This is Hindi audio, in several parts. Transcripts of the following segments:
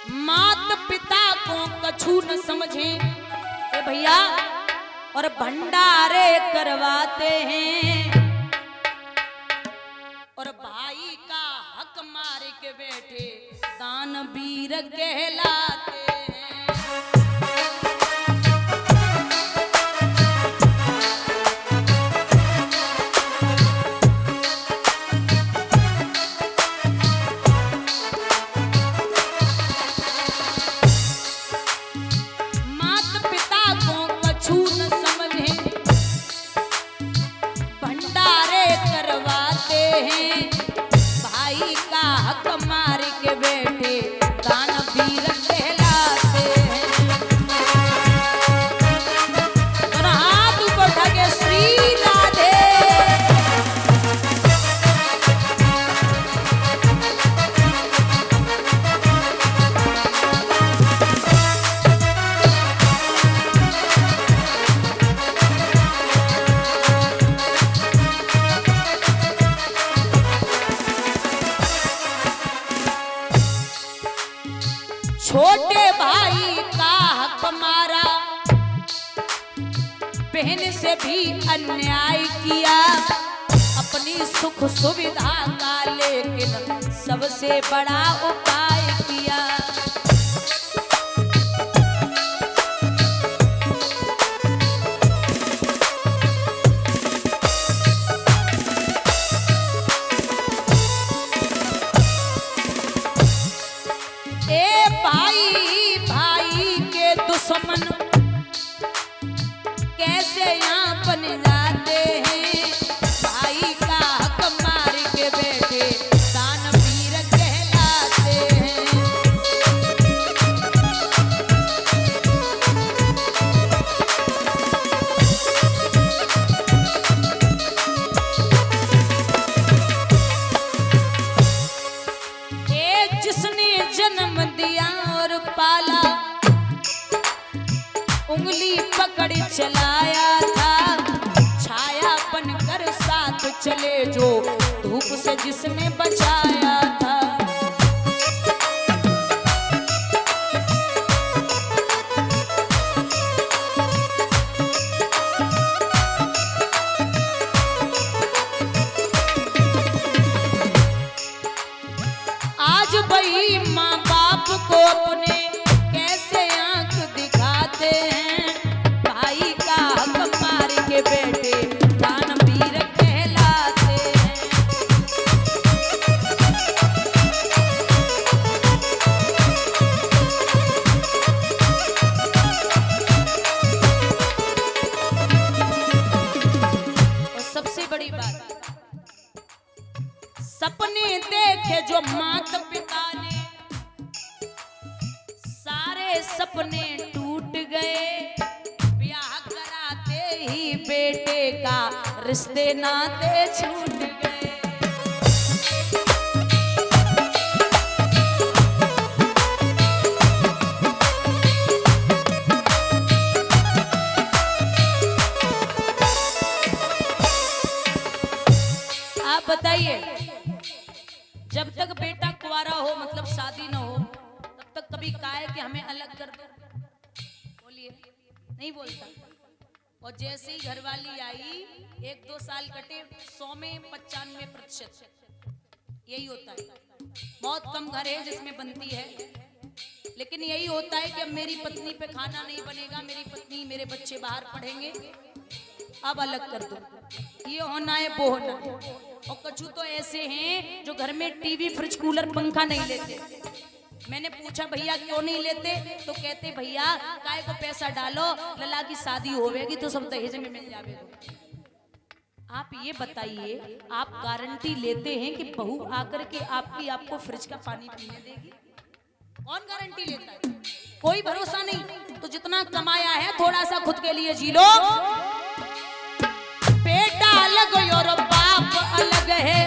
मात पिता को कछु न समझे ए भैया, और भंडारे करवाते हैं, और भाई का हक मार के बैठे दानवीर कहलाते हैं। छोटे भाई का हक मारा, बहन से भी अन्याय किया, अपनी सुख सुविधा का लेकिन सबसे बड़ा उपाय किया। दुश्मन कैसे यहाँ बन जाते हैं, भाई का हक मार के बैठे दानवीर कहलाते हैं। ये जिसने जन्म दिया और पाला, उंगली पकड़ चलाया था, छाया बनकर साथ चले जो धूप से जिसने बचाया था। आज वही माँ बाप को अपने कैसे आंख दिखाते हैं, भाई का हक मार के बैठे दानवीर कहलाते हैं। और सबसे बड़ी बात, सपने देखे जो माता पिता ने, सारे सपने टूट गए, ब्याह कराते ही बेटे का रिश्ते नाते छूट गए। आप बताइए, जब तक बेटा कुंवारा हो मतलब शादी ना हो, तब तक कभी कहा है कि हमें अलग कर दो? बोलिए, नहीं बोलता। और जैसे ही घरवाली आई, 1-2 साल कटे, 100 में 95% यही होता है। बहुत कम घर है जिसमें बनती है, लेकिन यही होता है कि अब मेरी पत्नी पे खाना नहीं बनेगा, मेरी पत्नी मेरे बच्चे बाहर पढ़ेंगे, अब अलग कर दो, ये होना है वो होना है। और कुछ तो ऐसे हैं जो घर में टीवी फ्रिज कूलर पंखा नहीं लेते। मैंने पूछा भैया क्यों नहीं लेते, तो कहते भैया काय को पैसा डालो, लला की शादी होवेगी तो सब दहेज में मिल जाएगा। आप ये बताइए, आप गारंटी लेते हैं कि बहू आकर के आपको फ्रिज का पानी पीने देगी? कौन गारंटी लेता है? कोई भरोसा नहीं। तो जितना कमाया है थोड़ा सा खुद के लिए जी लो। बेटा अलग और बाप अलग है,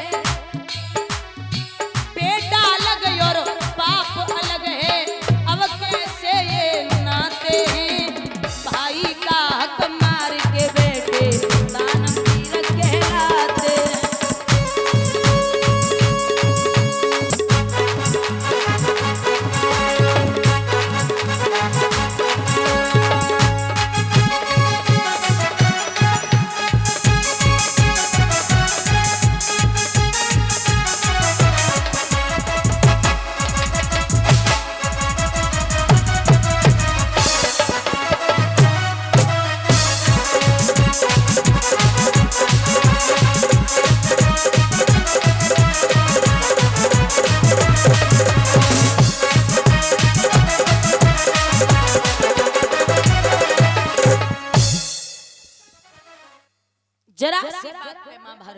बेटा अलग और बाप अलग है, अब कैसे ये नाते हैं, भाई का हक मार के बेटे दानवीर कहलाते हैं।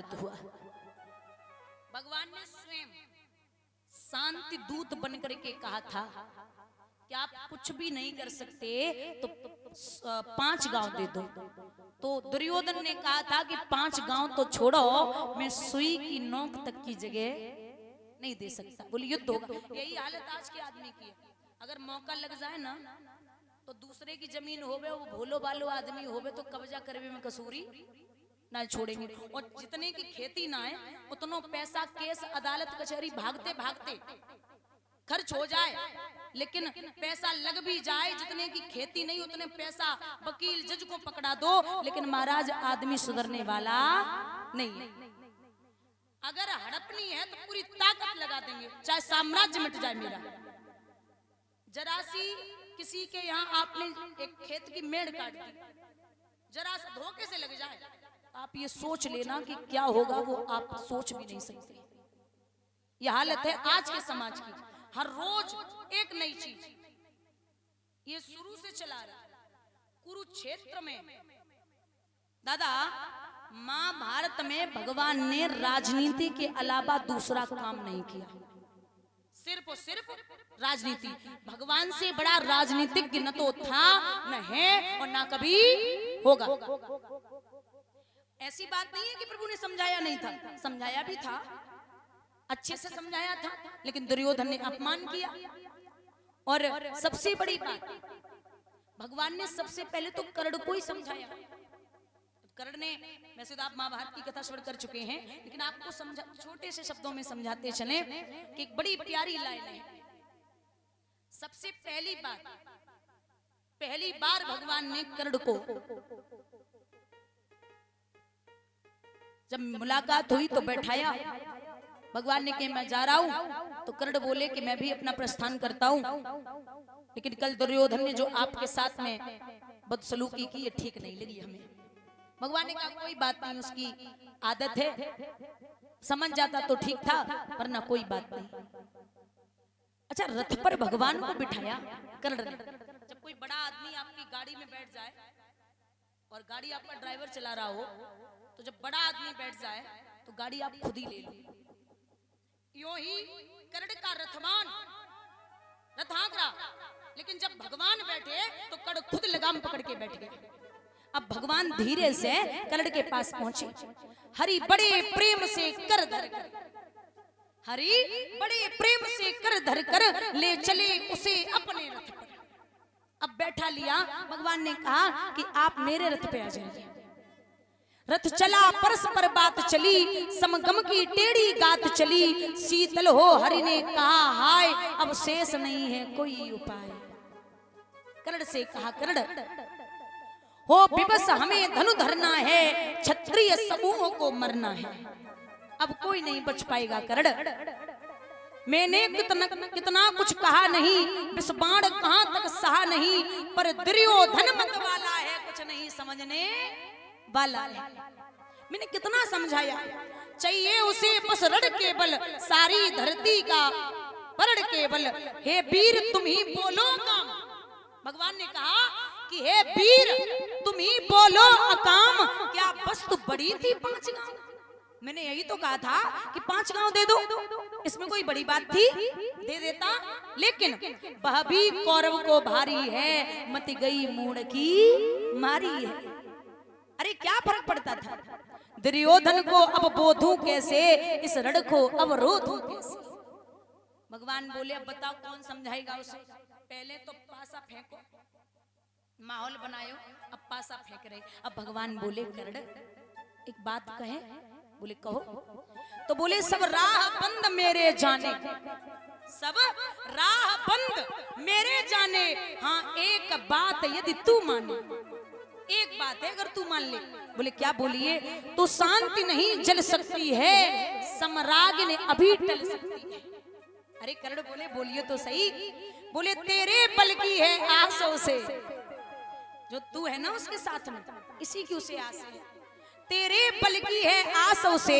महाभारत हुआ। भगवान ने स्वयं शांति दूत बनकर के कहा था कि आप कुछ भी नहीं कर सकते तो 5 गांव दे दो। तो दुर्योधन ने कहा था कि 5 गांव तो छोड़ो, मैं सुई की नोक तक की जगह नहीं दे सकता। बोले युद्ध होगा। यही हालत आज के आदमी की है। अगर मौका लग जाए ना तो दूसरे की जमीन होवे, वो भोलो भालो आदमी होवे तो कब्जा करवे में कसूरी ना छोड़ेंगे। और जितने की खेती ना है उतना पैसा केस अदालत कचहरी भागते भागते खर्च हो जाए, लेकिन पैसा लग भी जाए, जितने की खेती नहीं उतने पैसा वकील जज को पकड़ा दो, लेकिन महाराज आदमी सुधरने वाला नहीं है। अगर हड़पनी है तो पूरी ताकत लगा देंगे, चाहे साम्राज्य मिट जाए मेरा। जरा सी किसी के यहाँ आपने एक खेत की मेड़ काट दी, जरा सा धोखे से लग जाए, आप ये सोच लेना कि क्या होगा, वो आप सोच भी नहीं सकते। ये हालत है आज के समाज की। हर रोज एक नई चीज, ये शुरू से चला रहा। कुरुक्षेत्र में दादा महाभारत में भगवान ने राजनीति के अलावा दूसरा काम नहीं किया, सिर्फ और सिर्फ राजनीति। भगवान से बड़ा राजनीतिज्ञ न तो था, न है और ना कभी होगा। ऐसी बात नहीं है कि प्रभु ने समझाया नहीं था, समझाया भी था, अच्छे से समझाया था, लेकिन दुर्योधन ने अपमान किया। और सबसे बड़ी बात, भगवान ने सबसे पहले तो कर्ण को ही समझाया। कर्ण ने, वैसे तो आप महाभारत की कथा श्रवण कर चुके हैं, लेकिन आपको समझा, छोटे से शब्दों में समझाते चले कि एक बड़ी प्यारी लाइन है। सबसे पहली बार भगवान ने कर्ण को जब मुलाकात हुई तो बैठाया। भगवान ने कहा मैं जा रहा हूं, तो कर्ण बोले कि मैं भी अपना प्रस्थान करता हूं, लेकिन कल दुर्योधन ने जो आपके साथ में बदसलूकी की, ये ठीक नहीं लगी हमें। भगवान ने कहा कोई बात नहीं, उसकी आदत है, समझ जाता तो ठीक था, वरना कोई बात नहीं। अच्छा, रथ पर भगवान को बिठाया कर्ण ने। जब कोई बड़ा आदमी आपकी गाड़ी में बैठ जाए और गाड़ी आपका ड्राइवर चला रहा हो, तो जब बड़ा आदमी बैठ जाए तो गाड़ी आप खुद ही ले लो। यूं ही कर्ण का रथवान रथ हाँक रहा, लेकिन जब भगवान बैठे तो कर्ण खुद लगाम पकड़ के बैठ गए। अब भगवान धीरे से कर्ण के पास पहुंचे। हरि बड़े प्रेम से कर धर कर, हरि बड़े प्रेम से कर धर कर ले चले उसे अपने रथ पर। अब बैठा लिया। भगवान ने कहा कि आप मेरे रथ पे आ जाइए। रथ चला, परस्पर बात चली, समगम की टेढ़ी गात चली। शीतल हो हरि ने कहा हाय, अब शेष नहीं है कोई उपाय। कर्ण से कहा कर्ण हो विवश, हमें धनु धरना है, क्षत्रिय समूहों को मरना है, अब कोई नहीं बच पाएगा। कर्ण मैंने कितना कुछ कहा नहीं, विष बाण कहां तक सहा नहीं, पर दुर्योधन मत वाला है, कुछ नहीं समझने वाला है। मैंने कितना समझाया, चाहिए उसे बस रण के बल, सारी धरती का वरण के बल। हे वीर तुम ही बोलो काम। भगवान ने कहा कि हे वीर तुम ही बोलो अकाम, क्या वस्तु बड़ी थी 5 गांव? मैंने यही तो कहा था कि 5 गांव दे दो, इसमें कोई बड़ी बात थी? दे देता, लेकिन वह भी कौरव को भारी है, मत गई मूढ़ की मारी है। अरे क्या फर्क पड़ता था? दुर्योधन को अब बोधूं कैसे, इस रण को अब रोधूं कैसे? भगवान बोले अब बताओ कौन समझाएगा उसे? पहले तो पासा फेंको, माहौल बनायो, अब पासा फेंक रहे। अब भगवान बोले कर्ण एक बात कहे। बोले कहो। तो बोले सब राह बंद मेरे जाने, सब राह बंद मेरे जाने, हाँ एक बात यदि तू माने, एक बात है अगर तू मान ले। बोले क्या? बोलिए। तो शांति नहीं जल सकती है, समराग ने अभी टल सकती है। अरे कर्ण बोले बोलिए तो सही। बोले तेरे बल की है आसों से, जो तू है ना उसके साथ में, इसी की उसे आस है। तेरे बल की है आसों से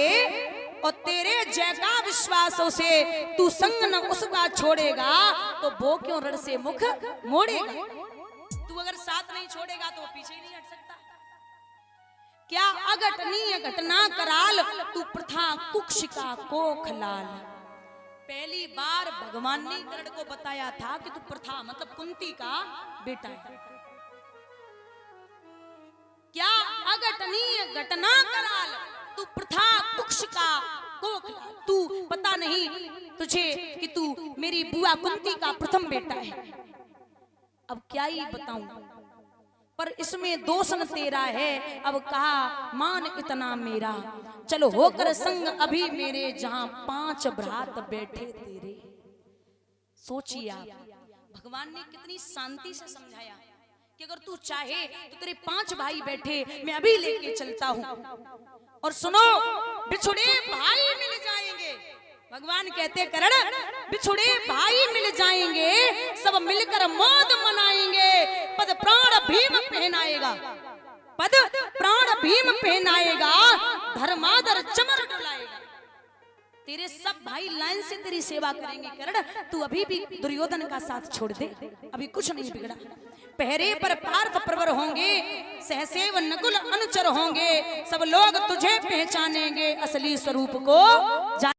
और तेरे जय का विश्वासों से, तू संग न उसका छोड़ेगा तो वो क्यों रण से मुख मोड़ेगा। तू अगर साथ नहीं छोड़ेगा तो वो पीछे ही नहीं हट सकता। क्या अघटनीय घटना कराल, तू प्रथा कुक्षिका कोख लाल। पहली बार भगवान ने गरुड़ को बताया था कि तू प्रथा मतलब कुंती का बेटा है। क्या अघटनीय घटना कराल, तू प्रथा कुक्षिका कोख लाल। तू पता नहीं तुझे कि तू मेरी बुआ कुंती का प्रथम बेटा है। अब क्या ही बताऊं, पर इसमें दोष न तेरा है। अब कहा मान इतना मेरा, चलो होकर संग अभी मेरे, जहां 5 भ्रात बैठे तेरे। सोचिए आप, भगवान ने कितनी शांति से समझाया कि अगर तू चाहे तो तेरे 5 भाई बैठे, मैं अभी लेके चलता हूं। और सुनो, बिछुड़े भाई मिल जाएंगे। भगवान कहते करण बिछुड़े भाई मिल जाएंगे, सब मिलकर मौज मनाएंगे। पद प्राण भीम पहनाएगा, पद प्राण भीम पहनाएगा, धर्माधर चमर डुलाएगा। तेरे सब भाई लाइन से तेरी सेवा करेंगे करण। तू अभी भी दुर्योधन का साथ छोड़ दे, अभी कुछ नहीं बिगड़ा। पहरे पर पार्थ प्रवर होंगे, सहसेव नकुल अनुचर होंगे, सब लोग तुझे पहचानेंगे, असली स्वरूप को